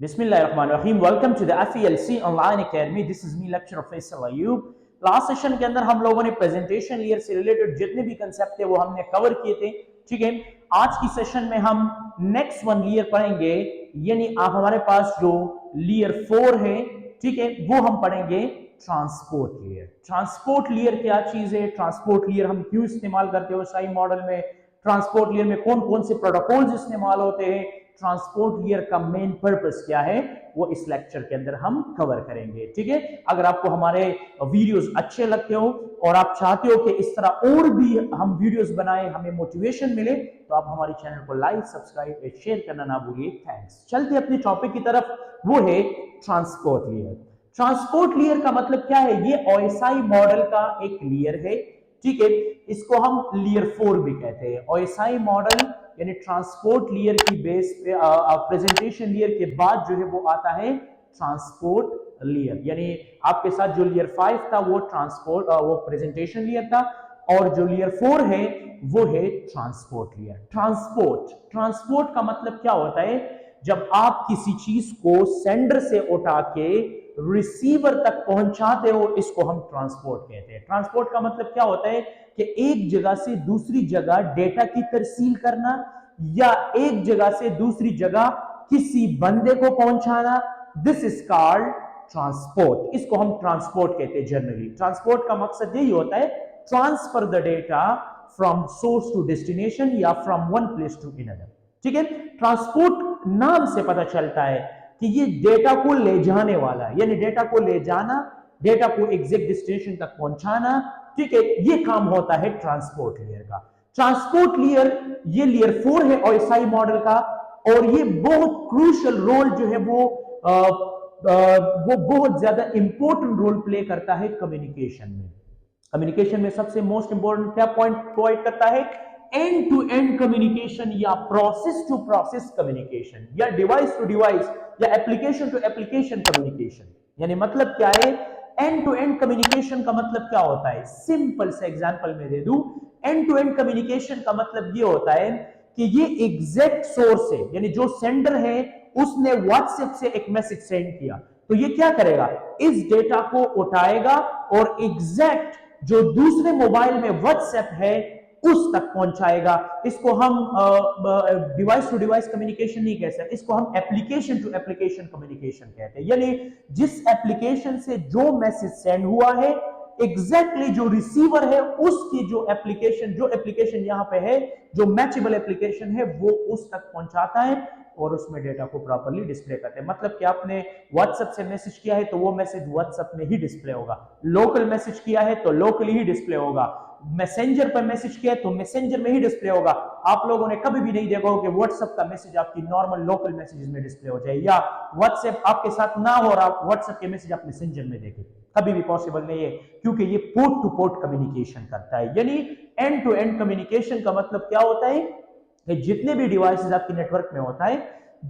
बिस्मिल्लाहिर्रहमानिर्रहीम। Welcome to the FELC online academy. This is me lecturer Faisal Ayub. Last session के अंदर हम लोगों ने प्रेजेंटेशन लेयर से रिलेटेड जितने भी कंसेप्ट थे वो हमने कवर किए थे। ठीक है, आज की सेशन में हम नेक्स्ट वन लेयर पढ़ेंगे, यानी आप हमारे पास जो लेयर 4 है, ठीक है, वो हम पढ़ेंगे ट्रांसपोर्ट लेयर। ट्रांसपोर्ट लेयर क्या चीज है, ट्रांसपोर्ट लेयर हम क्यों इस्तेमाल करते हो साई मॉडल में, ट्रांसपोर्ट लेयर में कौन कौन से प्रोटोकॉल्स इस्तेमाल होते हैं, ट्रांसपोर्ट लेयर का मेन पर्पस क्या है, वो इस लेक्चर के अंदर हम कवर करेंगे। ठीक है, अगर आपको हमारे वीडियोस अच्छे लगते हो और आप चाहते हो कि इस तरह और भी हम वीडियोस बनाएं, हमें मोटिवेशन मिले, तो आप हमारे चैनल को लाइक, सब्सक्राइब और शेयर करना ना भूलिए। थैंक्स। चलते अपने टॉपिक की तरफ, वो है ट्रांसपोर्ट लेयर। ट्रांसपोर्ट लेयर का मतलब क्या है, ये OSI मॉडल का एक लेयर है। ठीक है, इसको हम लेयर 4 भी कहते हैं। OSI मॉडल यानी ट्रांसपोर्ट लेयर की बेस पे प्रेजेंटेशन लेयर के बाद जो है वो आता है ट्रांसपोर्ट लेयर। यानी आपके साथ जो लेयर 5 था वो ट्रांसपोर्ट वो प्रेजेंटेशन लेयर था, और जो लेयर 4 है वो है ट्रांसपोर्ट लेयर। ट्रांसपोर्ट का मतलब क्या होता है, जब आप किसी चीज को सेंडर से उठा के रिसीवर तक पहुंचाते हो, इसको हम ट्रांसपोर्ट कहते हैं। ट्रांसपोर्ट का मतलब क्या होता है कि एक जगह से दूसरी जगह डेटा की तरसील करना, या एक जगह से दूसरी जगह किसी बंदे को पहुंचाना। This is called transport. इसको हम ट्रांसपोर्ट कहते हैं। जनरली ट्रांसपोर्ट का मकसद यही होता है, transfer the data from source to destination या from one place to another. ठीक है, ट्रांसपोर्ट नाम से पता चलता है कि ये डेटा को ले जाने वाला है, यानी डेटा को ले जाना, डेटा को एग्जैक्ट डेस्टिनेशन तक पहुंचाना। ठीक है, ये काम होता है ट्रांसपोर्ट लेयर का। ट्रांसपोर्ट लेयर ये लेयर 4 है OSI मॉडल का, और ये बहुत क्रूशियल रोल जो है वो बहुत ज्यादा इंपॉर्टेंट रोल प्ले करता है कम्युनिकेशन में। कम्युनिकेशन में सबसे मोस्ट इंपॉर्टेंट क्या पॉइंट प्रोवाइड करता है, एंड टू एंड कम्युनिकेशन या प्रोसेस टू प्रोसेस कम्युनिकेशन, या डिवाइस टू डिवाइस या एप्लीकेशन टू एप्लीकेशन कम्युनिकेशन। यानी मतलब क्या है, एंड टू एंड कम्युनिकेशन का मतलब क्या होता है, सिंपल से एग्जांपल में दे दूं। एंड टू एंड कम्युनिकेशन का मतलब ये होता है कि ये एग्जैक्ट सोर्स है, यानी जो सेंडर है उसने व्हाट्सएप से एक मैसेज सेंड किया, तो ये क्या करेगा, इस डेटा को उठाएगा और एग्जैक्ट जो दूसरे मोबाइल में व्हाट्सएप है उस तक पहुंचाएगा। इसको हम डिवाइस टू डिवाइस कम्युनिकेशन नहीं कह सकते, इसको हम एप्लीकेशन टू एप्लीकेशन कम्युनिकेशन कहते हैं। यानी जिस एप्लीकेशन से जो मैसेज सेंड हुआ है, एग्जैक्टली जो रिसीवर है उसकी जो एप्लीकेशन यहां पे है, जो मैचेबल एप्लीकेशन है, वो उस तक पहुंचाता है और उसमें डेटा को प्रॉपर्ली डिस्प्ले करते हैं। मतलब कि आपने व्हाट्सएप से मैसेज किया है तो वो मैसेज व्हाट्सएप में ही डिस्प्ले होगा, लोकल मैसेज किया है तो लोकली ही डिस्प्ले होगा, मैसेंजर पर मैसेज किया है तो मैसेंजर में ही डिस्प्ले होगा। आप लोगों ने कभी भी नहीं देखा हो कि व्हाट्सएप का मैसेज आपकी नॉर्मल लोकल मैसेजेस में डिस्प्ले हो जाए, या व्हाट्सएप आपके साथ ना हो रहा व्हाट्सएप के मैसेज आप मैसेंजर में देखें, कभी भी पॉसिबल नहीं है, क्योंकि ये पोर्ट टू पोर्ट कम्युनिकेशन करता है। यानी एंड टू एंड कम्युनिकेशन का मतलब क्या होता है कि जितने भी डिवाइसेस आपके नेटवर्क में होता है,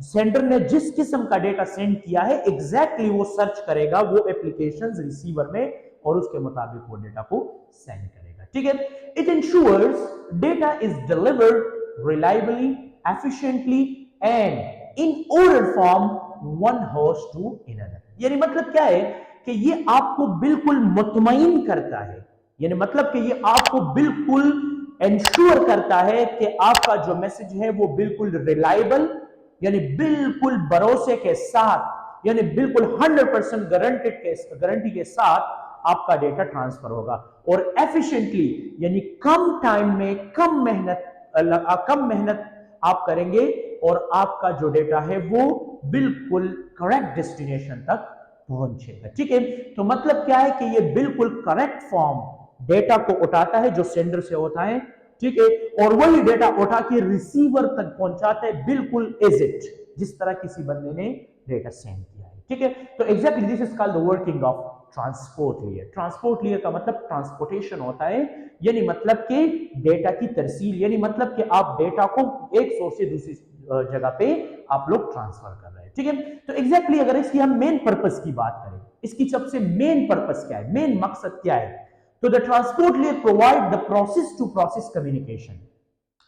सेंडर ने जिस किस्म का डेटा सेंड किया है एग्जैक्टली वो सर्च करेगा वो एप्लीकेशंस रिसीवर में, और उसके मुताबिक वो डेटा को सेंड करेगा। ठीक है, it ensures data is delivered reliably, efficiently and in order from one host to another. यानी मतलब क्या है कि ये आपको बिल्कुल मुतमईन करता है, यानी मतलब कि ये आपको बिल्कुल इंश्योर करता है कि आपका जो मैसेज है वो बिल्कुल रिलायबल, यानी बिल्कुल भरोसे के साथ, यानी बिल्कुल 100% गारंटी के साथ आपका डेटा ट्रांसफर होगा, और एफिशिएंटली यानी कम टाइम में कम मेहनत आप करेंगे, और आपका जो डेटा है वो बिल्कुल करेक्ट डेस्टिनेशन तक पहुंचेगा। ठीक है, तो मतलब क्या है कि ये बिल्कुल करेक्ट फॉर्म डेटा को उठाता है जो सेंडर से होता है, ठीक है, और वही डेटा उठा के रिसीवर तक पहुंचाता है बिल्कुल एज इट, जिस तरह किसी बंदे ने डेटा सेंड किया है। ठीक है, तो exactly this is called the working of transport layer. Transport layer का मतलब ट्रांसपोर्टेशन होता है, यानी मतलब कि डेटा की तरसील, यानी मतलब कि आप डेटा को एक सोर्स से दूसरी जगह पे आप लोग ट्रांसफर कर रहे हैं। ठीक है, तो एग्जैक्टली अगर इसकी हम मेन पर्पस की बात करें, इसकी सबसे मेन पर्पस क्या है, मेन मकसद क्या है, तो the transport layer provide the process to process communication.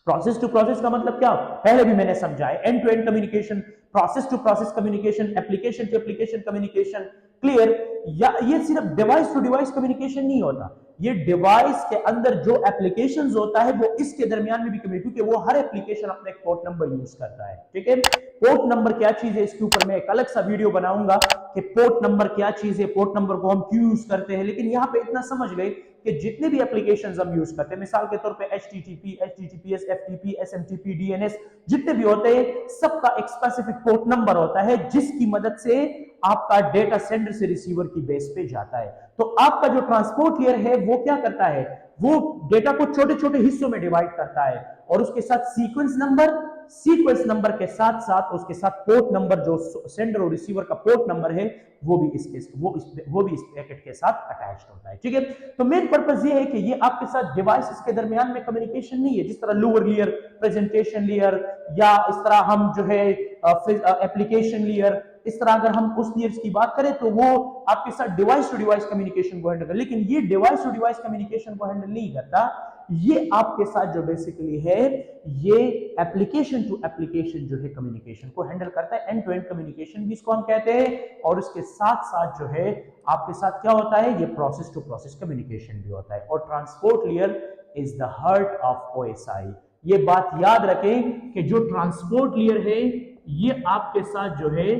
Process to process का मतलब क्या, पहले भी मैंने समझाया, end to end communication, process to process communication, application to application communication, clear. या ये सिर्फ डिवाइस टू डिवाइस कम्युनिकेशन नहीं होता, ये डिवाइस के अंदर जो एप्लीकेशंस होता है वो इसके दरमियान में भी कम्युनिकेट, क्योंकि वो हर एप्लीकेशन अपना एक पोर्ट नंबर यूज करता है, ठीक है। पोर्ट नंबर क्या चीज है, इसके ऊपर मैं एक अलग सा वीडियो बनाऊंगा कि पोर्ट नंबर क्या चीज है, पोर्ट नंबर को हम क्यों यूज करते हैं। लेकिन यहां पे इतना समझ गए कि जितने भी एप्लीकेशंस हम यूज करते हैं, मिसाल के तौर पे HTTP, HTTPS, FTP, SMTP, DNS, जितने भी होते हैं सबका एक स्पेसिफिक पोर्ट नंबर होता है जिसकी मदद से आपका डेटा सेंडर से रिसीवर की बेस पे जाता है। तो आपका जो ट्रांसपोर्ट लेयर है वो क्या करता है, वो डेटा को छोटे छोटे हिस्सों में डिवाइड करता है और उसके साथ सीक्वेंस नंबर के साथ साथ उसके साथ पोर्ट नंबर, जो सेंडर और रिसीवर का पोर्ट नंबर है वो भी इस पैकेट के साथ अटैच्ड होता है, ठीक है। तो मेन पर्पस ये है कि ये आपके साथ डिवाइसेस के दरमियान में कम्युनिकेशन नहीं है, जिस तरह लोअर लेयर, प्रेजेंटेशन लेयर, या इस तरह हम जो है एप्लीकेशन लेयर, इस तरह अगर हम उस लेयर्स की बात करें तो वो आपके साथ डिवाइस टू डिवाइस कम्युनिकेशन को हैंडल करता है। लेकिन ये डिवाइस टू डिवाइस कम्युनिकेशन को हैंडल नहीं करता, ये आपके साथ जो बेसिकली है ये एप्लीकेशन टू एप्लीकेशन जो है कम्युनिकेशन को हैंडल करता है, एंड टू एंड कम्युनिकेशन भी इसको हम कहते हैं। और उसके साथ साथ जो है आपके साथ क्या होता है, ये प्रोसेस टू प्रोसेस कम्युनिकेशन भी होता है। और transport layer is the heart of OSI। ये बात याद रखें कि जो ट्रांसपोर्ट लेयर है ये आपके साथ जो है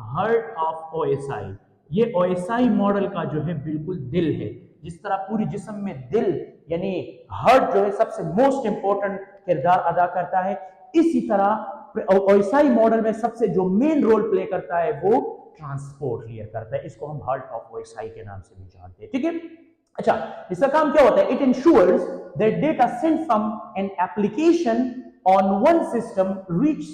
हार्ट ऑफ OSI, ये OSI मॉडल का जो है बिल्कुल दिल है। जिस तरह पूरी जिस्म में दिल यानी हार्ट जो है सबसे मोस्ट इंपॉर्टेंट किरदार अदा करता है, इसी तरह OSI मॉडल में सबसे जो मेन रोल प्ले करता है वो ट्रांसपोर्ट लेयर करता है। इसको हम हार्ट ऑफ OSI के नाम से भी जानते हैं, ठीक है। अच्छा, इसका काम क्या होता है, it ensures that data sent from an application on one system reach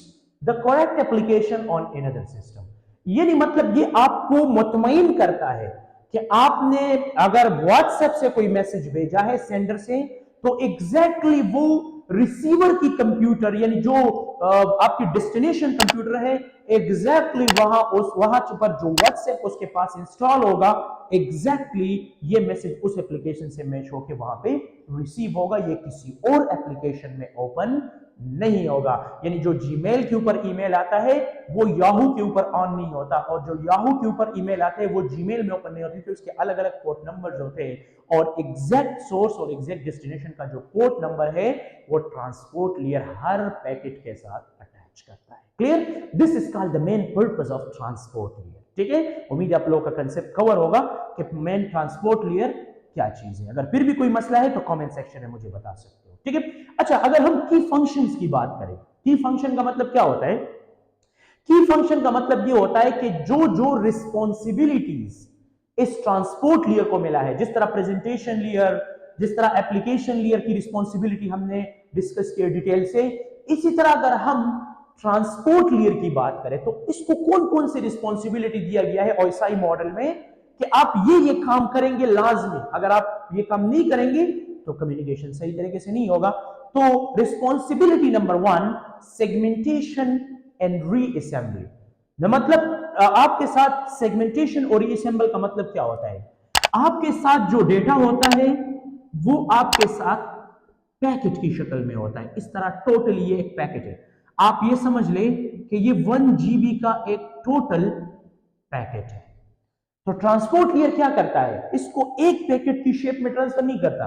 the correct application on another system. ये नहीं मतलब ये आपको मुतमईन करता है कि आपने अगर व्हाट्सएप से कोई मैसेज भेजा है सेंडर से, तो एग्जैक्टली वो रिसीवर की कंप्यूटर यानी जो आपकी डेस्टिनेशन कंप्यूटर है, एग्जैक्टली वहां पर जो व्हाट्सएप उसके पास इंस्टॉल होगा, एग्जैक्टली ये मैसेज उस एप्लीकेशन से मैच होकर वहां पे रिसीव होगा, ये किसी और एप्लीकेशन में ओपन नहीं होगा। यानी जो जीमेल के ऊपर ईमेल आता है वो याहू के ऊपर ऑन नहीं होता, और जो याहू के ऊपर ईमेल आते हैं वो जीमेल में ओपन नहीं होती, तो इसके अलग अलग पोर्ट नंबर्स होते हैं। और एग्जैक्ट सोर्स और एग्जैक्ट डेस्टिनेशन का जो पोर्ट नंबर है वो ट्रांसपोर्ट लेयर हर पैकेट के साथ अटैच करता है। Clear? This is called the main purpose of transport layer, ठीक है। उम्मीद है आप लोगों का कंसेप्ट कवर होगा कि मेन ट्रांसपोर्ट लेयर क्या चीज है। अगर फिर भी कोई मसला है तो कमेंट सेक्शन में मुझे बता सकते हो, ठीक है। अच्छा, अगर हम की फंक्शंस की बात करें, की फंक्शन का मतलब क्या होता है, की फंक्शन का मतलब ये होता है कि जो जो रिस्पॉन्सिबिलिटीज इस ट्रांसपोर्ट लेयर को मिला है, जिस तरह प्रेजेंटेशन लेयर, जिस तरह एप्लीकेशन लेयर की रिस्पॉन्सिबिलिटी हमने डिस्कस की डिटेल से, इसी तरह अगर हम ट्रांसपोर्ट लेयर की बात करें तो इसको कौन कौन सी रिस्पॉन्सिबिलिटी दिया गया है OSI मॉडल में कि आप ये काम करेंगे लाजमी, अगर आप ये काम नहीं करेंगे तो कम्युनिकेशन सही तरीके से नहीं होगा। तो responsibility number 1, segmentation and reassembly. मतलब आपके साथ सेगमेंटेशन और रीअसेंबल का मतलब क्या होता है, आपके साथ जो डेटा होता है वो आपके साथ पैकेट की शक्ल में होता है। इस तरह टोटल ये एक पैकेट है, आप ये समझ लें कि ये 1 GB का एक टोटल पैकेट है। तो ट्रांसपोर्ट लेयर क्या करता है, इसको एक पैकेट की शेप में ट्रांसफर नहीं करता,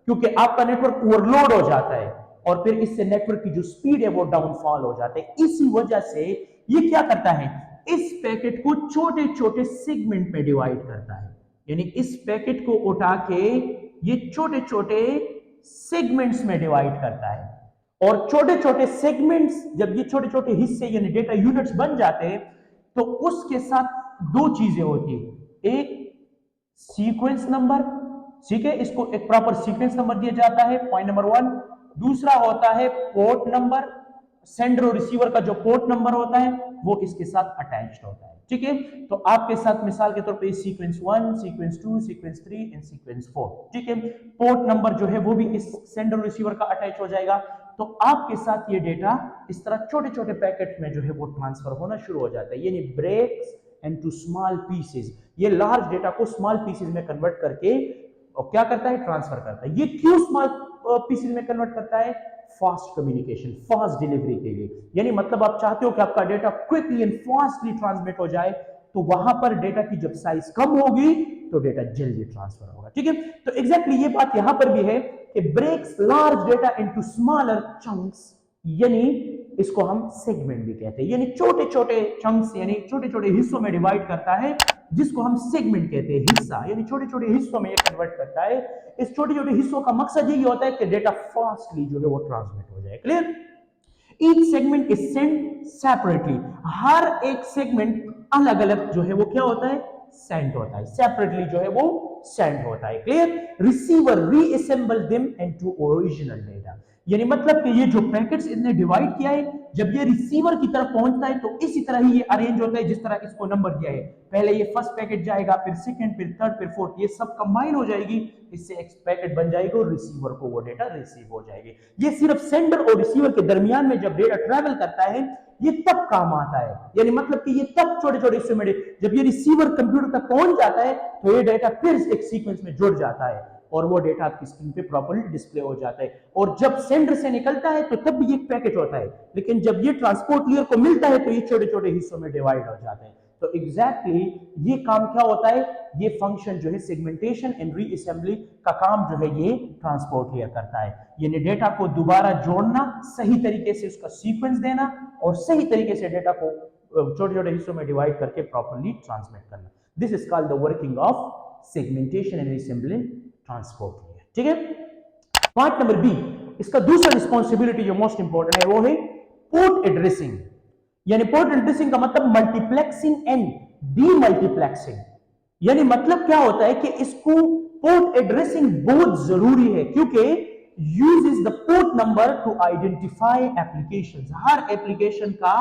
क्योंकि आपका नेटवर्क ओवरलोड हो जाता है और फिर इससे नेटवर्क की जो स्पीड है वो डाउनफॉल हो जाते हैं। इसी वजह से ये क्या करता है, इस पैकेट को छोटे छोटे सेगमेंट में डिवाइड करता है। यानी इस पैकेट को उठा के ये छोटे छोटे सेगमेंट्स में डिवाइड करता है, और छोटे छोटे सेगमेंट्स जब ये छोटे छोटे हिस्से यानी डेटा यूनिट्स बन जाते हैं तो उसके साथ दो चीजें होती है, एक सीक्वेंस नंबर, ठीक है, इसको एक प्रॉपर सीक्वेंस नंबर दिया जाता है, पॉइंट नंबर 1। दूसरा होता है पोर्ट नंबर, सेंडर और रिसीवर का जो पोर्ट नंबर होता है वो इसके साथ अटैच्ड होता है, ठीक है। तो आपके साथ मिसाल के तौर पे sequence 1, sequence 2, sequence 3 and sequence 4, ठीक है। पोर्ट नंबर जो है वो भी इस सेंडर और रिसीवर का अटैच हो जाएगा। तो आपके साथ ये डेटा इस तरह छोटे छोटे पैकेट में जो है वो ट्रांसफर होना शुरू हो जाता है, यानी breaks and to small pieces. ये लार्ज डेटा को स्मॉल पीसेस में कन्वर्ट करके और क्या करता है, ट्रांसफर करता है। ये क्यों स्मॉल पीसेस में कन्वर्ट करता है, फास्ट कम्युनिकेशन, फास्ट डिलीवरी के लिए। यानी मतलब आप चाहते हो कि आपका data quickly and fastly transmit हो जाए, तो वहां पर डेटा की जब साइज कम होगी तो डेटा जल्दी ट्रांसफर होगा। ठीक है, तो एग्जैक्टली ये बात यहां पर भी है कि breaks large data into smaller chunks, यानी इसको हम सेगमेंट भी कहते हैं, यानी छोटे छोटे चंक्स यानी छोटे छोटे हिस्सों में डिवाइड करता है, जिसको हम सेगमेंट कहते हैं, हिस्सा यानी छोटे छोटे हिस्सों में ये कन्वर्ट करता है। इस छोटे छोटे हिस्सों का मकसद यही होता है कि डेटा फास्टली जो है वो ट्रांसमिट हो जाए। Clear? Each segment is send separately, हर एक सेगमेंट अलग अलग जो है वो क्या होता है, सेंड होता है, सेपरेटली जो है वो सेंड होता है। Clear? Receiver reassemble them into original data, यानी मतलब कि ये जो पैकेट्स इसने डिवाइड किया है, जब ये रिसीवर की तरफ पहुंचता है तो इसी तरह ही ये अरेंज होता है जिस तरह इसको नंबर दिया है। पहले ये फर्स्ट पैकेट जाएगा, फिर सेकंड, फिर थर्ड, फिर फोर्थ, ये सब कंबाइन हो जाएगी, इससे एक पैकेट बन जाएगी और रिसीवर को वो डेटा रिसीव हो जाएगी। ये सिर्फ सेंडर और रिसीवर के दरमियान में जब डेटा ट्रैवल करता है ये तब काम आता है, यानी मतलब कि ये तब छोटे छोटे हिस्सों में, जब ये रिसीवर कंप्यूटर तक पहुंच जाता है तो ये डेटा फिर एक सीक्वेंस में जुड़ जाता है और वो डेटा आपकी स्क्रीन पे प्रॉपर्ली डिस्प्ले हो जाता है। और जब सेंडर से निकलता है तो तब भी एक पैकेट होता है, लेकिन जब ये ट्रांसपोर्ट लेयर को मिलता है तो ये छोटे छोटे हिस्सों में डिवाइड हो जाते हैं। तो एग्जैक्टली ये काम क्या होता है, ये फंक्शन जो है सेगमेंटेशन एंड रीअसेंबली का काम जो है ये ट्रांसपोर्ट लेयर करता है, यानी डेटा को दोबारा जोड़ना, सही तरीके से उसका सीक्वेंस देना और सही तरीके से डेटा को छोटे छोटे हिस्सों में डिवाइड करके प्रॉपर्ली ट्रांसमिट करना। This is called the working of segmentation and reassembly transport layer. ठीक है, पार्ट नंबर बी, इसका दूसरा रिस्पॉन्सिबिलिटी जो मोस्ट इंपॉर्टेंट है वो है पोर्ट एड्रेसिंग, यानी पोर्ट एड्रेसिंग का मतलब मल्टीप्लेक्सिंग एंड डीमल्टीप्लेक्सिंग। यानी मतलब क्या होता है कि इसको पोर्ट एड्रेसिंग बहुत जरूरी है, क्योंकि uses the port number to identify applications, her application का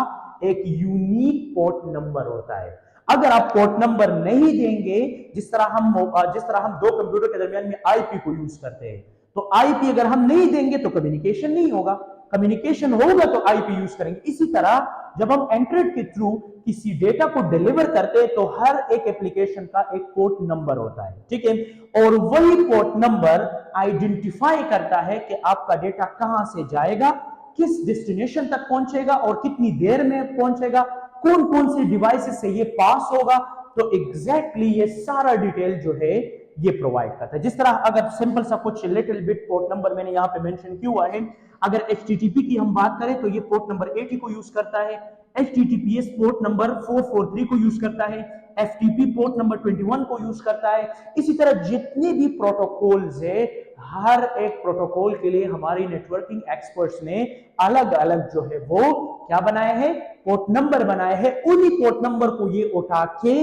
एक यूनिक पोर्ट नंबर होता है। अगर आप पोर्ट नंबर नहीं देंगे, जिस तरह हम दो कंप्यूटर के दरमियान में आईपी को यूज करते हैं, तो आईपी अगर हम नहीं देंगे तो कम्युनिकेशन नहीं होगा, कम्युनिकेशन होगा तो आईपी यूज करेंगे। इसी तरह जब हम एंड्रॉइड के थ्रू किसी डेटा को डिलीवर करते हैं तो हर एक एप्लीकेशन का एक पोर्ट नंबर होता है। ठीक है, और वही पोर्ट नंबर आइडेंटिफाई करता है कि आपका डेटा कहां से जाएगा, किस डेस्टिनेशन तक पहुंचेगा और कितनी देर में पहुंचेगा, कौन कौन से डिवाइसेस से ये पास होगा। तो एग्जैक्टली ये सारा डिटेल जो है ये प्रोवाइड करता है। जिस तरह अगर सिंपल सा कुछ लिटिल बिट पोर्ट नंबर मैंने यहां पे मेंशन किया हुआ है, अगर HTTP की हम बात करें तो ये पोर्ट नंबर 80 को यूज करता है, HTTPS पोर्ट नंबर 443 को यूज करता है, FTP पोर्ट नंबर 21 को यूज करता है। इसी तरह जितने भी प्रोटोकॉल्स है, हर एक प्रोटोकॉल के लिए हमारी नेटवर्किंग एक्सपर्ट्स ने अलग अलग जो है वो क्या बनाए हैं, पोर्ट नंबर बनाए हैं। उन्हीं पोर्ट नंबर को ये उठा के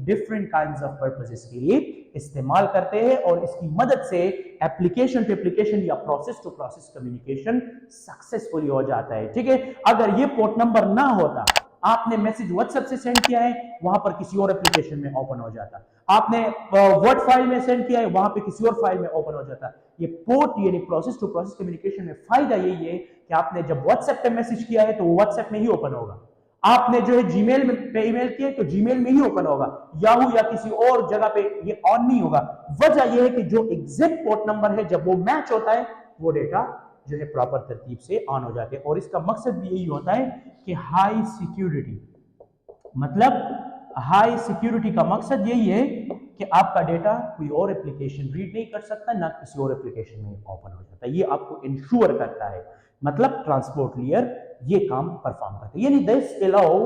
डिफरेंट काइंड्स ऑफ पर्पसेस के लिए इस्तेमाल करते हैं और इसकी मदद से एप्लीकेशन टू एप्लीकेशन या process to process communication successfully हो जाता है। ठीक है, अगर ये पोर्ट नंबर ना होता, आपने मैसेज व्हाट्सएप से सेंड किया है, वहां पर किसी और एप्लीकेशन में ओपन हो जाता, आपने वर्ड फाइल में सेंड किया है, वहां पे किसी और फाइल में ओपन हो जाता। ये पोर्ट यानी प्रोसेस टू प्रोसेस कम्युनिकेशन में फायदा यही है कि आपने जब व्हाट्सएप पे मैसेज किया है तो वो व्हाट्सएप में ही ओपन होगा, आपने जो है जीमेल में पे ईमेल किया तो जीमेल में ही ओपन होगा, याहू या किसी और जगह पे ये ऑन नहीं होगा। वजह यह है कि जो एग्जैक्ट पोर्ट नंबर है जब वो मैच होता है वो डेटा जो है प्रॉपर तरतीब से ऑन हो जाते हैं। और इसका मकसद भी यही होता है कि हाई सिक्योरिटी, मतलब हाई सिक्योरिटी का मकसद यही है कि आपका डेटा कोई और एप्लीकेशन रीड नहीं कर सकता, ना किसी और एप्लीकेशन में ओपन हो जाता है। ये आपको इंश्योर करता है, मतलब ट्रांसपोर्ट लेयर ये काम परफॉर्म करता है। यानी this allow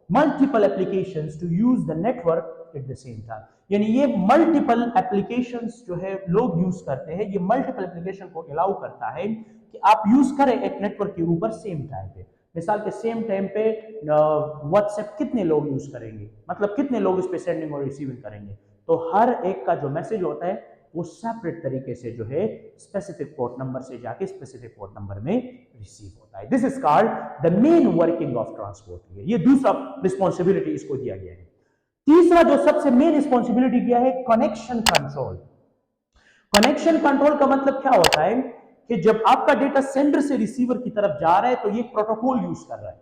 multiple applications to use the network at the same time, यानी ये मल्टीपल एप्लीकेशंस जो है लोग यूज करते हैं, ये मल्टीपल एप्लीकेशन को अलाउ करता है कि आप यूज करें एक नेटवर्क के ऊपर सेम टाइम पे। मिसाल के सेम टाइम पे व्हाट्सएप कितने लोग यूज करेंगे, मतलब कितने लोग इस पे सेंडिंग और रिसीविंग करेंगे, तो हर एक का जो मैसेज होता है वो सेपरेट तरीके से जो है स्पेसिफिक पोर्ट नंबर से जाके स्पेसिफिक पोर्ट नंबर में रिसीव होता है। This is called the main working of transport layer. ये दूसरा रिस्पॉन्सिबिलिटी इसको दिया गया है। तीसरा जो सबसे मेन रिस्पॉन्सिबिलिटी दिया है, कनेक्शन कंट्रोल। कनेक्शन कंट्रोल का मतलब क्या होता है कि जब आपका डेटा सेंडर से रिसीवर की तरफ जा रहा है तो ये प्रोटोकॉल यूज कर रहा है,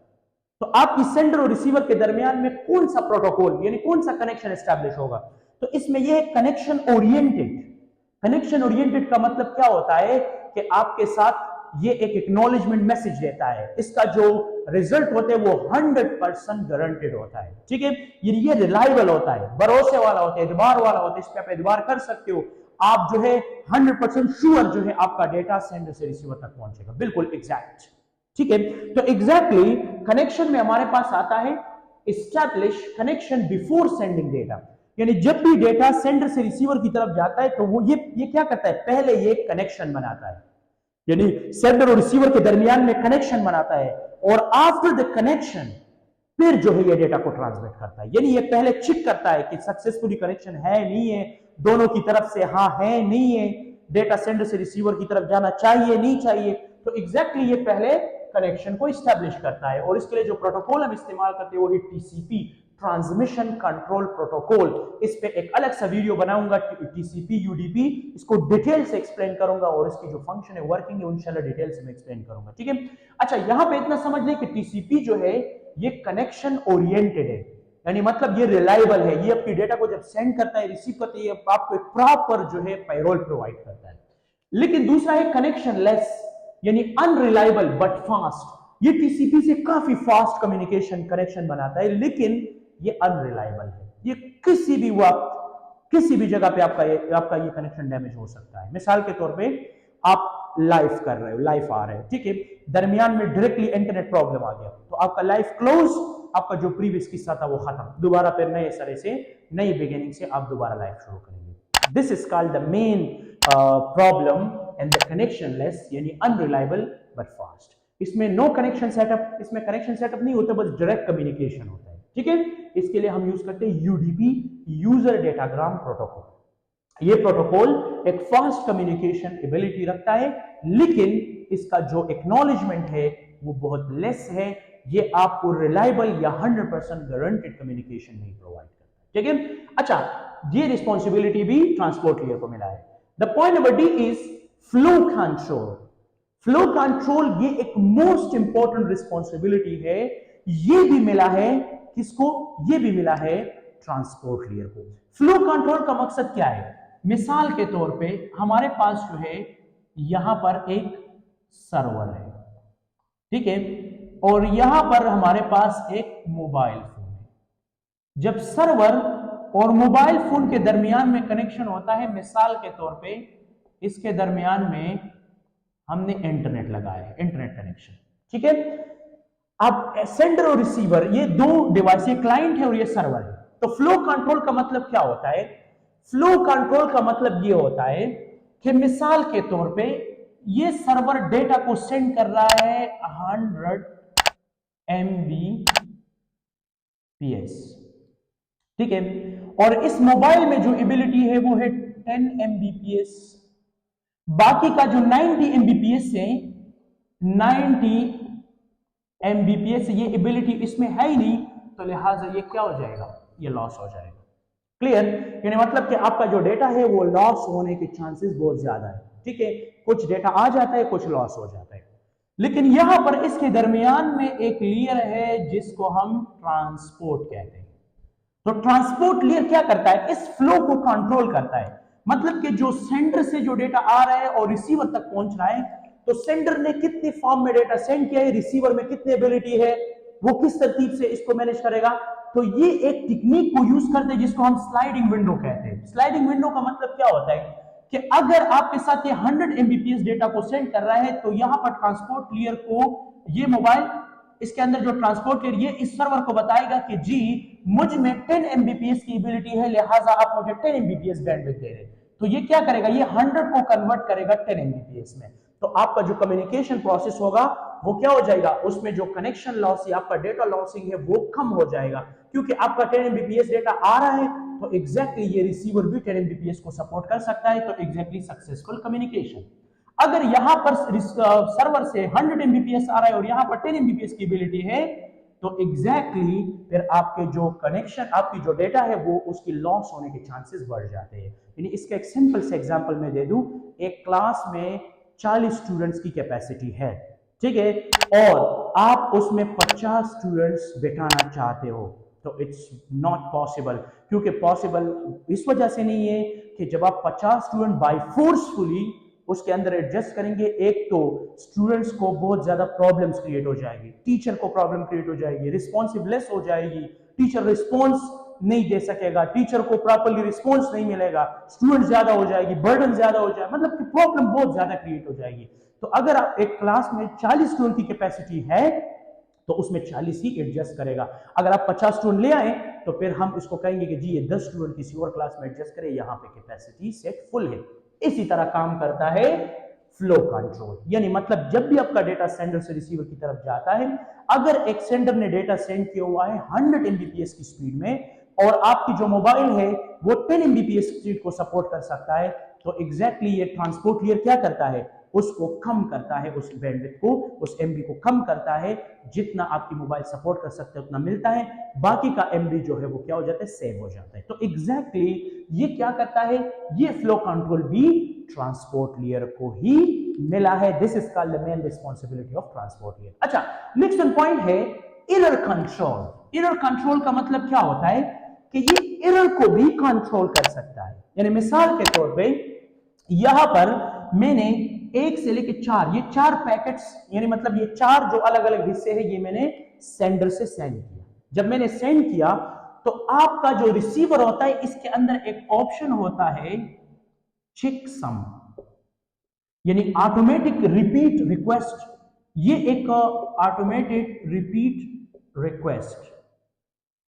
तो आपकी सेंडर और रिसीवर के दरमियान में कौन सा प्रोटोकॉल यानी कौन सा कनेक्शन एस्टैब्लिश होगा, तो इसमें यह कनेक्शन ओरिएंटेड। कनेक्शन ओरिएंटेड का मतलब क्या होता है कि आपके साथ ये एक एक्नॉलेजमेंट मैसेज देता है, इसका जो रिजल्ट होते हैं वो 100% गारंटेड होता है, ठीक है। ये रिलायबल होता है, भरोसे वाला होता है, एतबार वाला होता है, इस पे आप एतबार कर सकते हो। आप जो है 100% श्योर जो है आपका डेटा सेंडर से रिसीवर तक पहुंचेगा, बिल्कुल एग्जैक्ट, ठीक है। तो एग्जैक्टली कनेक्शन में हमारे पास आता है establish connection before sending data, यानी जब भी डेटा सेंडर से रिसीवर की तरफ जाता है तो वो ये क्या करता है, पहले ये कनेक्शन बनाता है, यानी सेंडर और रिसीवर के दरमियान में कनेक्शन बनाता है, और आफ्टर द कनेक्शन फिर जो है ये डेटा को ट्रांसमिट करता है, यानी ये पहले चेक करता है कि सक्सेसफुली कनेक्शन है नहीं है, दोनों की तरफ से हाँ है नहीं है, डेटा सेंडर से रिसीवर की तरफ जाना चाहिए नहीं चाहिए। तो एग्जैक्टली ये पहले कनेक्शन को एस्टैब्लिश करता है, और इसके लिए जो प्रोटोकॉल हम इस्तेमाल करते हैं वो है टीसीपी, ट्रांसमिशन कंट्रोल प्रोटोकॉल। इस पे एक अलग सा वीडियो बनाऊंगा, टीसीपी यूडीपी, इसको डिटेल से एक्सप्लेन करूंगा, और इसकी जो फंक्शन है वर्किंग है इंशाल्लाह डिटेल से मैं एक्सप्लेन करूंगा, ठीक है। अच्छा, यहां पे इतना समझ लें कि टीसीपी जो है ये कनेक्शन ओरिएंटेड है, यानी मतलब ये रिलायबल है, ये आपकी डेटा को जब सेंड करता है, रिसीव करता है, आपको एक प्रॉपर जो है पैरोल प्रोवाइड करता है। लेकिन दूसरा है कनेक्शन लेस, यानी अनरिलायबल बट फास्ट। ये टीसीपी से काफी फास्ट कम्युनिकेशन कनेक्शन बनाता है, लेकिन ये अनरिलायबल है, ये किसी भी वक्त किसी भी जगह पे आपका ये कनेक्शन डैमेज हो सकता है। मिसाल के तौर पे आप लाइव कर रहे हो, लाइव आ रहे हो, ठीक है, दरमियान में डायरेक्टली इंटरनेट प्रॉब्लम आ गया तो आपका लाइव क्लोज, आपका जो प्रीवियस किस्सा था वो खत्म, दोबारा फिर नए सरे से नई बिगिनिंग से आप दोबारा लाइव शुरू करेंगे। This is called the main problem and the connectionless, यानी अनरिलायबल बट फास्ट। इसमें नो कनेक्शन सेटअप, इसमें कनेक्शन सेटअप नहीं होता, बस डायरेक्ट कम्युनिकेशन होता है, ठीक है। इसके लिए हम यूज करते हैं यूडीपी, यूजर डेटाग्राम प्रोटोकॉल। ये प्रोटोकॉल एक फास्ट कम्युनिकेशन एबिलिटी रखता है, लेकिन इसका जो एक्नॉलेजमेंट है वो बहुत लेस है, ये आपको रिलायबल या 100% गारंटेड कम्युनिकेशन नहीं प्रोवाइड करता, ठीक है। अच्छा, ये रिस्पॉन्सिबिलिटी भी ट्रांसपोर्ट लेयर को मिला है। The point number D is flow control. Flow control ये एक मोस्ट इंपॉर्टेंट रिस्पॉन्सिबिलिटी है, ये भी मिला है किसको, ये भी मिला है ट्रांसपोर्ट लेयर को। फ्लो कंट्रोल का मकसद क्या है, मिसाल के तौर पे हमारे पास जो है यहां पर एक सर्वर है, ठीक है, और यहां पर हमारे पास एक मोबाइल फोन है। जब सर्वर और मोबाइल फोन के दरमियान में कनेक्शन होता है, मिसाल के तौर पे इसके दरमियान में हमने इंटरनेट लगाया है, इंटरनेट कनेक्शन, ठीक है। अब सेंडर और रिसीवर ये दो डिवाइस, ये क्लाइंट है और ये सर्वर है। तो फ्लो कंट्रोल का मतलब क्या होता है, फ्लो कंट्रोल का मतलब ये होता है कि मिसाल के तौर पे ये सर्वर डेटा को सेंड कर रहा है 100 Mbps, ठीक है, और इस मोबाइल में जो एबिलिटी है वो है 10 Mbps। बाकी का जो 90 Mbps है, 90 Mbps ये एबिलिटी इसमें है ही नहीं, तो लिहाजा ये क्या हो जाएगा, ये लॉस हो जाएगा। क्लियर, यानी मतलब कि आपका जो डेटा है वो लॉस होने के चांसेस बहुत ज्यादा है, ठीक है। कुछ डेटा आ जाता है, कुछ लॉस हो जाता है, लेकिन यहां पर इसके दरमियान में एक लेयर है जिसको हम ट्रांसपोर्ट कहते हैं। तो ट्रांसपोर्ट लेयर क्या करता है, इस फ्लो को कंट्रोल करता है, मतलब कि जो सेंडर से जो डेटा आ रहा है और रिसीवर तक पहुंच रहा है, तो सेंडर ने कितनी फॉर्म में डेटा सेंड किया है, रिसीवर में कितनी एबिलिटी है, वो किस तरतीब से इसको मैनेज करेगा। तो ये एक टेक्निक को यूज करते हैं जिसको हम स्लाइडिंग विंडो कहते हैं। स्लाइडिंग विंडो का मतलब क्या होता है कि अगर आपके साथ ये 100 Mbps डेटा को सेंड कर रहा है, तो यहां पर ट्रांसपोर्ट लेयर को, ये मोबाइल इसके अंदर जो ट्रांसपोर्ट लेयर, ये इस सर्वर को बताएगा कि जी मुझ में 10 Mbps की एबिलिटी है, लिहाजा आप मुझे 10 Mbps बैंडविड्थ दे रहे हैं। तो ये क्या करेगा, ये 100 को कन्वर्ट करेगा 10 Mbps में। तो आपका जो कम्युनिकेशन प्रोसेस होगा वो क्या हो जाएगा, उसमें जो कनेक्शन लॉस या आपका डेटा लॉसिंग है वो कम हो जाएगा, क्योंकि आपका 10 Mbps डेटा आ रहा है, तो एग्जैक्टली ये रिसीवर भी 10 Mbps को सपोर्ट कर सकता है, तो एग्जैक्टली सक्सेसफुल कम्युनिकेशन। अगर यहां पर सर्वर से 100 Mbps आ रहा है और यहां पर 10 Mbps की एबिलिटी है, तो एग्जैक्टली फिर आपके जो कनेक्शन, आपकी जो डेटा है वो उसकी लॉस होने के चांसेस बढ़ जाते हैं। यानी इसका एक सिंपल से एग्जांपल मैं दे दूं, एक क्लास में 40 स्टूडेंट्स की कैपेसिटी है, ठीक है, और आप उसमें 50 स्टूडेंट्स बिठाना चाहते हो, तो इट्स नॉट पॉसिबल। क्योंकि पॉसिबल इस वजह से नहीं है कि जब आप 50 स्टूडेंट बाय फोर्सफुली उसके अंदर एडजस्ट करेंगे, एक तो स्टूडेंट्स को बहुत ज्यादा प्रॉब्लम्स क्रिएट हो जाएगी, टीचर को प्रॉब्लम क्रिएट हो जाएगी, रिस्पॉन्सिवलेस हो जाएगी, टीचर रिस्पॉन्स नहीं दे सकेगा, टीचर को प्रॉपर्ली रिस्पॉन्स नहीं मिलेगा, स्टूडेंट ज्यादा हो जाएगी, बर्डन ज्यादा हो जाएगा, मतलब कि प्रॉब्लम बहुत ज्यादा क्रिएट हो जाएगी। तो अगर आप एक क्लास में 40 स्टूडेंट की कैपेसिटी है तो उसमें 40 ही एडजस्ट करेगा। अगर आप 50 स्टूडेंट ले आए तो फिर हम इसको कहेंगे कि जी ये 10 स्टूडेंट किसी और क्लास में एडजस्ट करे, यहाँ पे कैपेसिटी सेट फुल है। इसी तरह काम करता है फ्लो कंट्रोल, यानी मतलब जब भी आपका डेटा सेंडर से रिसीवर की तरफ जाता है, अगर एक सेंडर ने डेटा सेंड किया हुआ है 100 एमबीपीएस की स्पीड में और आपकी जो मोबाइल है वो 10 एमबीपीएस स्पीड को सपोर्ट कर सकता है, तो एग्जैक्टली ये ट्रांसपोर्ट लेयर क्या करता है, उसको कम करता है, उस बैंडविड्थ को, उस एमबी को कम करता है, जितना आपकी मोबाइल सपोर्ट कर सकते हैं उतना मिलता है, बाकी का एमबी जो है वो क्या हो जाता है, सेव हो जाता है। तो एग्जैक्टली ये क्या करता है, ये फ्लो कंट्रोल भी ट्रांसपोर्ट लेयर को ही मिला है। This is called the main responsibility of transport layer. अच्छा, नेक्स्ट पॉइंट है एरर कंट्रोल। एरर कंट्रोल का मतलब क्या होता है कि ये एरर को भी कंट्रोल कर सकता है। यानी मिसाल के तौर पे यहां पर मैंने 1 से लेके 4, ये 4 पैकेट्स, यानी मतलब ये 4 जो अलग अलग हिस्से हैं, ये मैंने सेंडर से सेंड किया। जब मैंने सेंड किया तो आपका जो रिसीवर होता है इसके अंदर एक ऑप्शन होता है चेक सम, यानी ऑटोमेटिक रिपीट रिक्वेस्ट। ये एक ऑटोमेटेड रिपीट रिक्वेस्ट,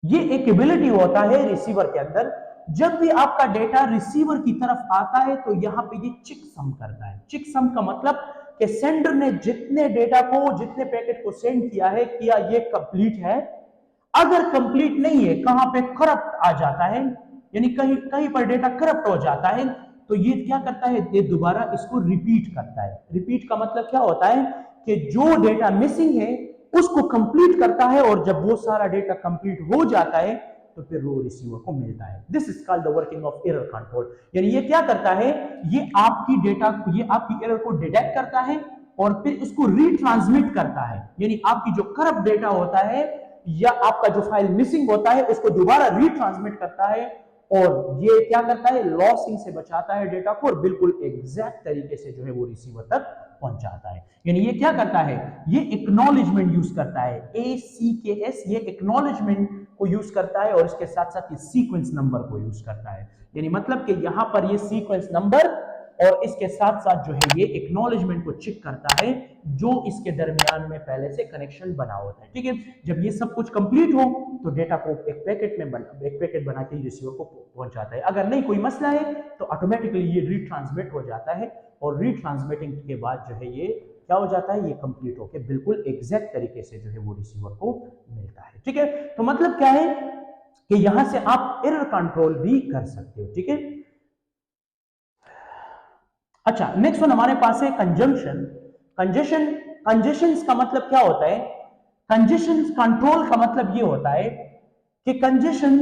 ये एक एबिलिटी होता है रिसीवर के अंदर। जब भी आपका डेटा रिसीवर की तरफ आता है तो यहां पे ये चेक सम करता है। चेक सम का मतलब कि सेंडर ने जितने डेटा को, जितने पैकेट को सेंड किया है, किया ये कंप्लीट है, अगर कंप्लीट नहीं है, कहां पे करप्ट आ जाता है, यानी कहीं कहीं पर डेटा करप्ट हो जाता है, तो ये क्या करता है, ये दोबारा इसको रिपीट करता है। रिपीट का मतलब क्या होता है कि जो डेटा मिसिंग है उसको कंप्लीट करता है, और जब वो सारा डेटा कंप्लीट हो जाता है तो फिर वो रिसीवर को मिलता है। This is called the working of error control. यानी ये क्या करता है, ये आपकी डेटा, ये आपकी एरर को डिटेक्ट करता है और फिर इसको रीट्रांसमिट करता है। यानी आपकी जो करप्ट डेटा होता है या आपका जो फाइल मिसिंग होता है उसको दोबारा रीट्रांसमिट करता है, और ये क्या करता है, लॉसिंग से बचाता है डेटा को और बिल्कुल एग्जैक्ट तरीके से जो है वो रिसीवर तक पहुंचाता है। यानी ये क्या करता है, ये एक्नॉलेजमेंट यूज करता है, ACKS, ये एक्नॉलेजमेंट को यूज करता है और इसके साथ साथ ये सीक्वेंस नंबर को यूज करता है। यानी मतलब कि यहां पर ये सीक्वेंस नंबर और इसके साथ साथ जो है ये एक्नॉलेजमेंट को चेक करता है जो इसके दरमियान में पहले से कनेक्शन बना होता है। ठीक है, जब ये सब कुछ कंप्लीट हो तो डेटा को एक पैकेट बना के रिसीवर को पहुंचाता है। अगर नहीं कोई मसला है तो ऑटोमेटिकली ये रीट्रांसमिट हो जाता है, और रीट्रांसमिटिंग के बाद जो है ये क्या हो जाता है, ये कंप्लीट होकर बिल्कुल एग्जैक्ट तरीके से जो है वो रिसीवर को मिलता है। ठीक है, तो मतलब क्या है कि यहां से आप एरर कंट्रोल भी कर सकते हो। ठीक है, अच्छा, नेक्स्ट वन हमारे पास है कंजम्पशन। कंजेशन का मतलब क्या होता है, कंजेशन कंट्रोल का मतलब ये होता है कि कंजेशन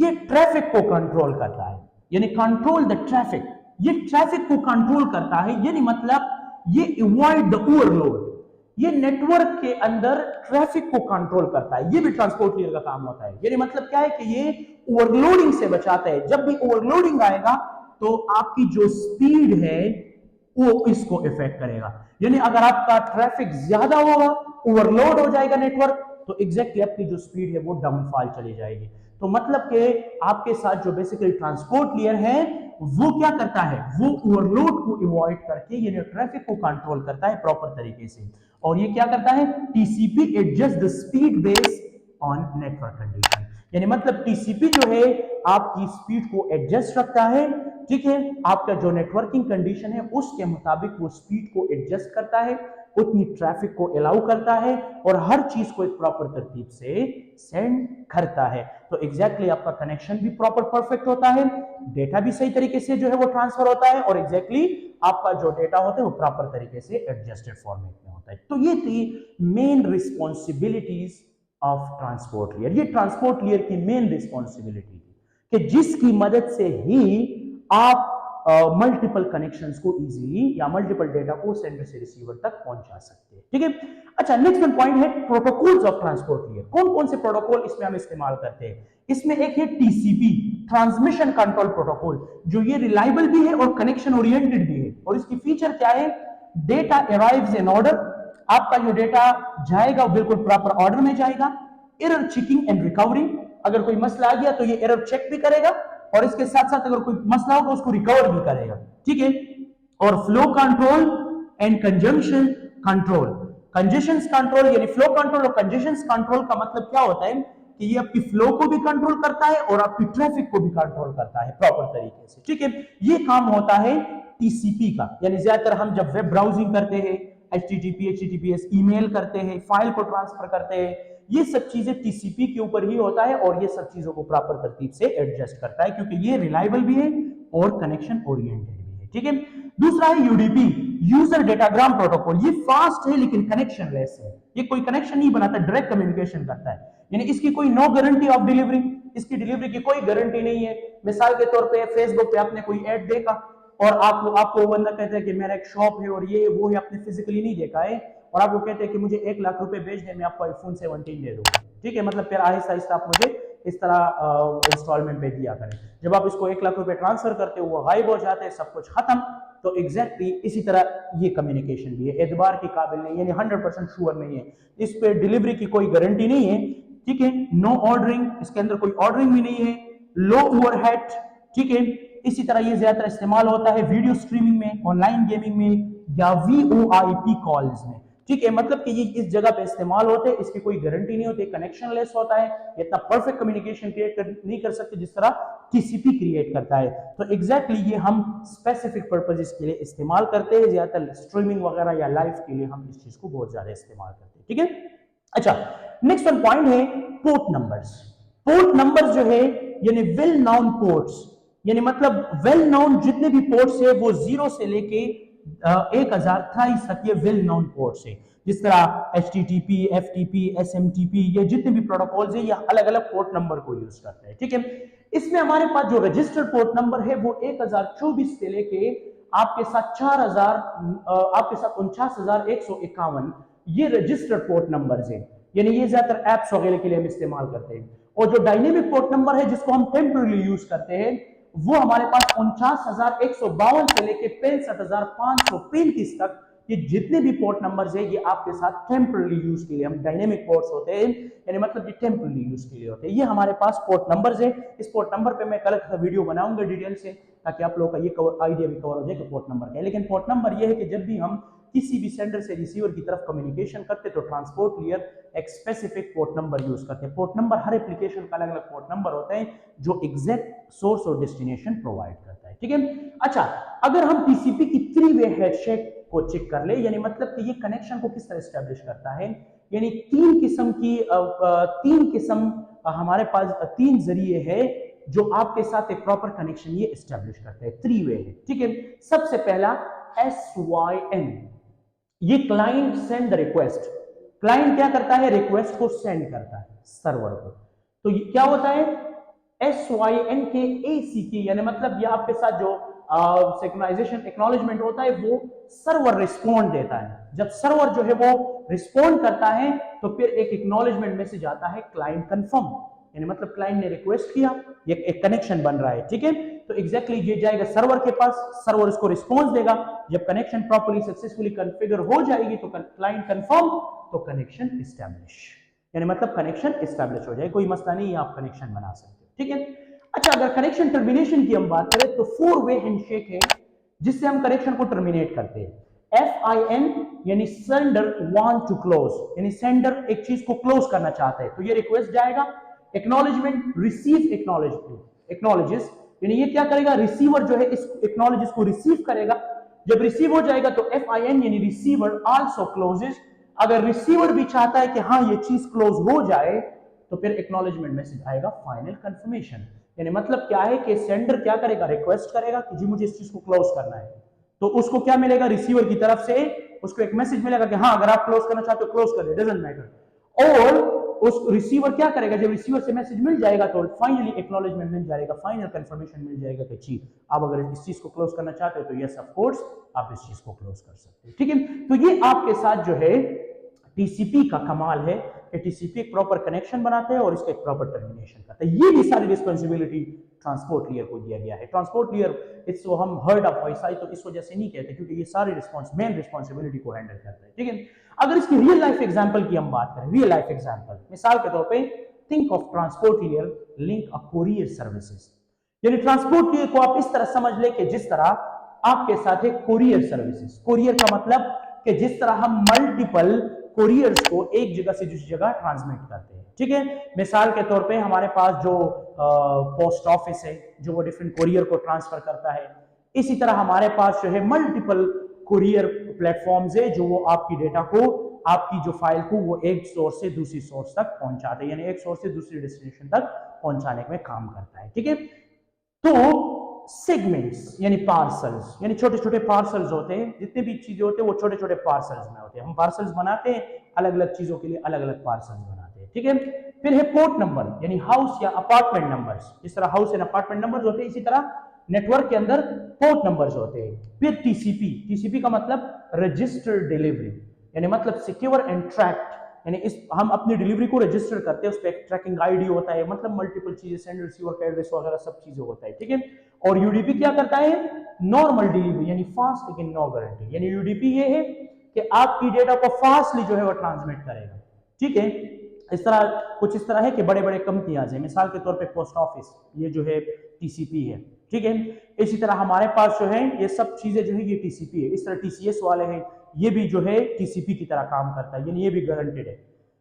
ये ट्रैफिक को कंट्रोल करता है, यानी कंट्रोल द ट्रैफिक, ये ट्रैफिक को कंट्रोल करता है, यानी मतलब ये अवॉइड द ओवरलोड, ये नेटवर्क के अंदर ट्रैफिक को कंट्रोल करता है। ये भी ट्रांसपोर्ट लेयर का काम होता है। यानी मतलब क्या है कि ये ओवरलोडिंग से बचाता है। जब भी ओवरलोडिंग आएगा तो आपकी जो स्पीड है वो इसको इफेक्ट करेगा। यानी अगर आपका ट्रैफिक ज्यादा होगा, ओवरलोड हो जाएगा नेटवर्क, तो एग्जैक्टली आपकी जो स्पीड है वो डाउनफॉल चली जाएगी। तो मतलब कि आपके साथ जो बेसिकली ट्रांसपोर्ट लेयर है वो क्या करता है, वो ओवरलोड को अवॉइड करके ये ट्रैफिक को कंट्रोल करता है प्रॉपर तरीके से। और ये क्या करता है, TCP adjust the speed based on network condition, यानी मतलब टीसीपी जो है आपकी स्पीड को एडजस्ट रखता है। ठीक है, आपका जो नेटवर्किंग कंडीशन है उसके मुताबिक वो स्पीड को एडजस्ट करता है, उतनी ट्रैफिक को अलाउ करता है और हर चीज को एक प्रॉपर तरतीब से सेंड करता है। तो एग्जैक्टली आपका कनेक्शन भी प्रॉपर परफेक्ट होता है, डेटा भी सही तरीके से जो है वो ट्रांसफर होता है, और एग्जैक्टली आपका जो डेटा होता है वो प्रॉपर तरीके से एडजस्टेड फॉर्मेट में होता है। तो ये थी main responsibilities of transport layer. ये ट्रांसपोर्ट लेयर की मेन रिस्पॉन्सिबिलिटी थी कि जिसकी मदद से ही आप मल्टीपल कनेक्शंस को इजीली या मल्टीपल डेटा को सेंडर से रिसीवर तक पहुंचा सकते हैं। ठीक है, अच्छा, नेक्स्ट पॉइंट है प्रोटोकॉल्स ऑफ ट्रांसपोर्ट लेयर। कौन कौन से प्रोटोकॉल इसमें हम इस्तेमाल करते हैं, इसमें एक है टीसीपी, ट्रांसमिशन कंट्रोल प्रोटोकॉल, जो ये रिलायबल भी है और कनेक्शन ओरिएंटेड भी है, और इसकी फीचर फीचर क्या है, डेटा अराइव्स इन ऑर्डर, आपका जो डेटा जाएगा वो बिल्कुल प्रॉपर ऑर्डर में जाएगा। एरर चेकिंग एंड रिकवरी, अगर कोई मसला आ गया तो ये एरर चेक भी करेगा और इसके साथ साथ अगर कोई मसला होगा उसको रिकवर भी करेगा, ठीक है। और flow control and conjunction control, congestion control यानी फ्लो कंट्रोल और कंजेशन कंट्रोल का मतलब क्या होता है कि ये आपकी फ्लो को भी कंट्रोल करता है और आपकी ट्रैफिक को भी कंट्रोल करता है प्रॉपर तरीके से, ठीक है। ये काम होता है टीसीपी का, यानी ज्यादातर हम जब वेब ब्राउजिंग करते हैं, एचटीटीपी एचटीटीपीएस ईमेल करते हैं, फाइल को ट्रांसफर करते हैं, ये सब चीजें टीसीपी के ऊपर ही होता है और ये सब चीजों को प्रॉपर तरतीब से एडजस्ट करता है क्योंकि ये रिलायबल भी है और कनेक्शन ओरिएंटेड भी है, ठीक है। दूसरा है यूडीपी, यूजर डेटाग्राम प्रोटोकॉल, ये फास्ट है लेकिन कनेक्शन लेस है, ये कोई कनेक्शन नहीं बनाता, डायरेक्ट कम्युनिकेशन करता है, यानी इसकी कोई नो गारंटी ऑफ डिलीवरी, इसकी डिलीवरी की कोई गारंटी नहीं है। मिसाल के तौर पे फेसबुक पे आपने कोई ऐड देखा और आपको बंदा कहता है कि मेरा एक शॉप है और ये वो है, आपने फिजिकली नहीं देखा है और आपको कहते हैं कि मुझे 1 लाख रुपए भेज दे, मैं आपको आईफोन 17 दे दूंगा, ठीक है। मतलब फिर आहिस्ता आहिस्ता आप मुझे इस तरह इंस्टॉलमेंट पे दिया करें, जब आप इसको 1 लाख रुपए ट्रांसफर करते हो वो गायब हो जाते हैं, सब कुछ खत्म। तो एग्जैक्टली इसी तरह ये कम्युनिकेशन भी है, एतबार के काबिल नहीं, यानी 100% श्योर नहीं है, इस पे डिलीवरी की कोई गारंटी नहीं है, ठीक है। नो ऑर्डरिंग, इसके अंदर कोई ऑर्डरिंग भी नहीं है, लो ओवरहेड, ठीक है। इसी तरह ये ज्यादातर इस्तेमाल होता है वीडियो स्ट्रीमिंग में, ऑनलाइन गेमिंग में या वीओआईपी कॉल्स में, ठीक है। मतलब कि ये इस जगह पे इस्तेमाल होते हैं, इसकी कोई गारंटी नहीं होती, कनेक्शन लेस होता है, इतना परफेक्ट कम्युनिकेशन नहीं कर सकते जिस तरह टीसीपी क्रिएट करता है। तो एग्जैक्टली ये हम स्पेसिफिक पर्पसेस के लिए इस्तेमाल करते हैं, ज्यादातर स्ट्रीमिंग वगैरह या लाइव के लिए हम इस चीज को बहुत ज्यादा इस्तेमाल करते हैं, ठीक है। अच्छा, नेक्स्ट वन पॉइंट है पोर्ट नंबर्स। पोर्ट नंबर जो है यानी वेल नोन पोर्ट्स, यानी मतलब वेल नोन जितने भी पोर्ट्स है वो 0 से लेके 1028 तक ये वेल नोन पोर्ट्स है, जिस तरह HTTP, FTP, SMTP, ये जितने भी प्रोटोकॉल्स है ये अलग अलग पोर्ट नंबर को यूज करते हैं, ठीक है। इसमें हमारे पास जो रजिस्टर्ड पोर्ट नंबर है वो 1024 से लेके आपके साथ 4000 आपके साथ 49151 ये रजिस्टर्ड पोर्ट नंबर्स हैं, यानी ये ज्यादातर एप्स वगैरह के लिए हम इस्तेमाल करते हैं। और जो डायनेमिक पोर्ट नंबर है जिसको हम टेम्पररी यूज करते हैं वो हमारे पास 49152 से लेके 65535 तक, ये जितने भी पोर्ट नंबर्स है ये आपके साथ टेम्पररी यूज के लिए, हम डायनेमिक पोर्ट्स होते हैं, यानी मतलब ये टेम्पररी यूज के लिए होते हैं। ये हमारे पास पोर्ट नंबर्स है, इस पोर्ट नंबर पे मैं कल का वीडियो बनाऊंगा डिटेल से ताकि आप लोगों का ये आइडिया भी कवर हो जाए कि पोर्ट नंबर क्या है। लेकिन पोर्ट नंबर ये है कि जब भी हम किसी भी सेंडर से रिसीवर की तरफ कम्युनिकेशन करते तो ट्रांसपोर्ट लेयर एक स्पेसिफिक पोर्ट नंबर यूज करते हैं। पोर्ट नंबर हर एप्लीकेशन का अलग अलग पोर्ट नंबर होता है जो एग्जैक्ट सोर्स और डेस्टिनेशन प्रोवाइड करता है, ठीक है। अच्छा, अगर हम टीसीपी की 3-वे हैंडशेक को चेक कर ले, यानी मतलब कि ये कनेक्शन को किस तरह एस्टेब्लिश करता है, यानी तीन किस्म हमारे पास 3 जरिए है जो आपके साथ एक प्रॉपर कनेक्शन ये एस्टेब्लिश करते हैं, 3-वे है, ठीक है। सबसे पहला SYN, ये क्लाइंट सेंड रिक्वेस्ट, क्लाइंट क्या करता है, रिक्वेस्ट को सेंड करता है सर्वर को, तो ये क्या होता है SYN के ACK, यानी मतलब ये आपके साथ जो सिंक्रोनाइजेशन एक्नॉलेजमेंट होता है वो सर्वर रिस्पॉन्ड देता है। जब सर्वर जो है वो रिस्पॉन्ड करता है तो फिर एक एक्नॉलेजमेंट मैसेज आता है क्लाइंट कंफर्म, यानी मतलब क्लाइंट ने रिक्वेस्ट किया, ये एक कनेक्शन बन रहा है, ठीक है। तो एग्जैक्टली ये जाएगा सर्वर के पास, सर्वर इसको रिस्पॉन्स देगा, जब कनेक्शन प्रॉपर्ली सक्सेसफुली कॉन्फ़िगर हो जाएगी तो क्लाइंट कंफर्म, तो कनेक्शन एस्टैब्लिश, यानी मतलब कनेक्शन एस्टैब्लिश हो जाए, कोई मसला नहीं है, आप कनेक्शन बना सकते हो, ठीक है। अच्छा, अगर कनेक्शन टर्मिनेशन की हम बात करें तो 4-वे हैंडशेक है जिससे हम कनेक्शन को टर्मिनेट करते हैं। FIN यानी सेंडर वांट टू क्लोज, यानी सेंडर एक चीज को क्लोज करना चाहता है तो ये रिक्वेस्ट जाएगा, एक्नॉलेजमेंट रिसीव एक्नॉलेजेस, यानी ये क्या करेगा, रिसीवर जो है इस एक्नॉलेजेस को रिसीव करेगा, जब रिसीव हो जाएगा तो FIN यानी रिसीवर आल्सो क्लोजेस, अगर रिसीवर भी चाहता है कि हाँ ये चीज क्लोज हो जाए तो फिर एक्नॉलेजमेंट मैसेज आएगा फाइनल कंफर्मेशन, यानी मतलब क्या है कि सेंडर क्या करेगा, रिक्वेस्ट करेगा कि जी मुझे इस चीज को क्लोज करना है, तो उसको क्या मिलेगा, रिसीवर की तरफ से उसको एक मैसेज मिलेगा कि हाँ अगर आप क्लोज करना चाहते हो क्लोज कर दे, डजंट मैटर। और उस रिसीवर क्या करेगा, जब रिसीवर से मैसेज मिल जाएगा तो फाइनली एक्नॉलेजमेंट मिल जाएगा, फाइनल कंफर्मेशन मिल जाएगा कि जी आप अगर इस चीज को क्लोज करना चाहते हो तो यस ऑफ कोर्स आप इस चीज को क्लोज कर सकते हो, ठीक है। तो ये आपके साथ जो है टीसीपी का कमाल है कि टीसीपी एक प्रॉपर कनेक्शन बनाते हैं और इसका एक प्रॉपर टर्मिनेशन करते हैं। ये भी सारी रिस्पॉन्सिबिलिटी ट्रांसपोर्ट लेयर को दिया गया है। ट्रांसपोर्ट लेयर इसको हम हर्ड ऑफ वाईसाई तो इस वजह से नहीं कहते क्योंकि ये सारी मेन रिस्पॉन्सिबिलिटी को हैंडल करते हैं, ठीक है। अगर इसकी रियल लाइफ एग्जांपल की हम बात करें, रियल लाइफ एग्जांपल, मिसाल के तौर पे think of transport layer link a courier services, यानी ट्रांसपोर्ट लेयर को आप इस तरह समझ ले कि जिस तरह आपके साथ एक कोरियर सर्विसेज, कोरियर का मतलब कि जिस तरह हम मल्टीपल कोरियर्स को एक जगह से दूसरी जगह ट्रांसमिट करते हैं, ठीक है। मिसाल के तौर पे हमारे पास जो पोस्ट ऑफिस है जो वो डिफरेंट कोरियर को ट्रांसफर करता है, इसी तरह हमारे पास जो है मल्टीपल कोरियर प्लेटफॉर्म्स है जो वो आपकी डेटा को, आपकी जो फाइल को वो एक सोर्स से दूसरी सोर्स तक पहुंचाते हैं, यानी एक सोर्स से दूसरी डेस्टिनेशन तक पहुंचाने में काम करता है, ठीक है। तो सेगमेंट्स यानी पार्सल्स, यानी छोटे छोटे पार्सल्स होते हैं, जितने भी चीजें होते हैं वो छोटे छोटे पार्सल्स में होते हैं। हम पार्सल्स बनाते हैं, अलग अलग चीजों के लिए अलग अलग पार्सल्स बनाते हैं, ठीक है। फिर है पोर्ट नंबर यानी हाउस या अपार्टमेंट नंबर्स, जिस तरह हाउस एंड अपार्टमेंट नंबर्स होते हैं इसी तरह नेटवर्क के अंदर पोर्ट नंबर्स होते हैं। फिर टीसीपी, टीसीपी का मतलब रजिस्टर्ड डिलीवरी, यानी मतलब सिक्योर एंड ट्रैक्ड, यानी इस हम अपनी डिलीवरी को रजिस्टर करते हैं, उस पर एक ट्रैकिंग आईडी होता है, मतलब मल्टीपल चीजें, सेंड रिसीवर का एड्रेस वगैरह सब चीजें होता है, ठीक है। और यूडीपी क्या करता है, नॉर्मल डिलीवरी यानी फास्ट लेकिन नो गारंटी, यानी यूडीपी ये है कि आपकी डेटा को फास्टली जो है वो ट्रांसमिट करेगा, ठीक है। इस तरह कुछ इस तरह है कि बड़े बड़े कंपनियां हैं, मिसाल के तौर पे पोस्ट ऑफिस, ये जो है टीसीपी है, ठीक है। इसी तरह हमारे पास जो है ये सब चीजें जो है ये टीसीपी है। इस तरह टीसीएस वाले हैं, ये भी जो है टीसीपी की तरह काम करता है, यानी ये भी गारंटेड है।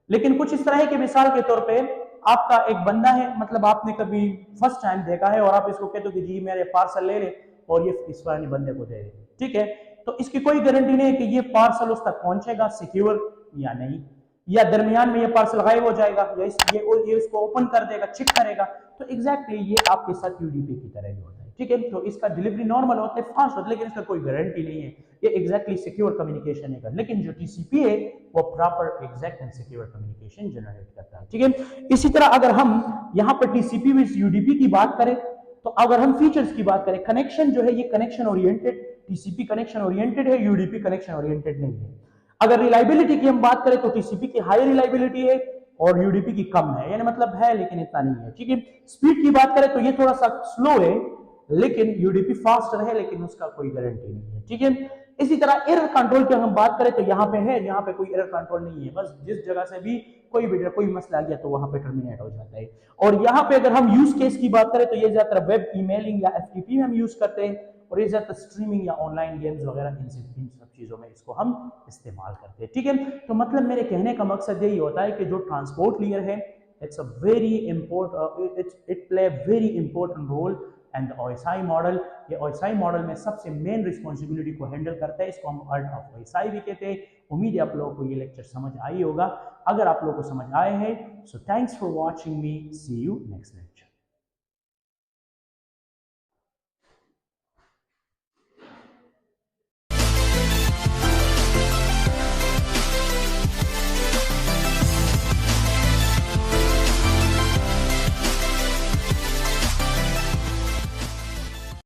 लेकिन कुछ इस तरह है कि मिसाल के तौर पे आपका एक बंदा है, मतलब आपने कभी फर्स्ट टाइम देखा है और आप इसको कहते हो कि जी मेरे पार्सल ले ले और ये इस बंदे को दे दे, ठीक है। तो इसकी कोई गारंटी नहीं है कि ये पार्सल उस तक पहुंचेगा सिक्योर या नहीं, या दरमियान में ये पार्सल गायब हो जाएगा, या ये इसको ओपन कर देगा, चेक करेगा। तो एग्जैक्टली ये आपके साथ यूडीपी की तरह ही होता है, ठीक है। तो इसका डिलीवरी नॉर्मल होता है, फास्ट होता है, लेकिन इसका कोई गारंटी नहीं है ये एग्जैक्टली सिक्योर कम्युनिकेशन नहीं कर। लेकिन जो टीसीपी है वो proper exact and secure communication generate करता है, ठीक है। इसी तरह अगर हम यहाँ पर टीसीपी विद यूडीपी की बात करें, तो अगर हम फीचर्स की बात करें, कनेक्शन जो है ये connection oriented, TCP connection oriented है, यूडीपी कनेक्शन ओरिएंटेड नहीं है। अगर रिलायबिलिटी की हम बात करें तो टीसीपी की हाई रिलायबिलिटी है और यूडीपी की कम है, यानी मतलब है लेकिन इतना नहीं है, ठीक है। स्पीड की बात करें तो ये थोड़ा सा स्लो है, लेकिन यूडीपी फास्टर है, लेकिन उसका कोई गारंटी नहीं है, ठीक है। इसी तरह एरर कंट्रोल की हम बात करें तो यहाँ पे है, यहाँ पे कोई एरर कंट्रोल नहीं है, बस जिस जगह से भी कोई मसला आ गया तो वहां पे टर्मिनेट हो जाता है। और यहाँ पे अगर हम यूज केस की बात करें तो ये ज्यादातर वेब ईमेलिंग या एफटीपी में हम यूज करते हैं, और ये ज्यादातर स्ट्रीमिंग या ऑनलाइन गेम्स वगैरह इन सब चीजों में इसको हम इस्तेमाल करते हैं, ठीक है। तो मतलब मेरे कहने का मकसद यही होता है कि जो ट्रांसपोर्ट लेयर है, it's a very important, it play very important role and OSI model, ये ओएसआई मॉडल में सबसे मेन रिस्पॉन्सिबिलिटी को हैंडल करता है, इसको हम आर्ट ऑफ ओएसआई भी कहते हैं। उम्मीद है आप लोगों को ये लेक्चर समझ आई होगा। अगर आप लोगों को समझ आए हैं, so thanks for watching me, see you next lecture.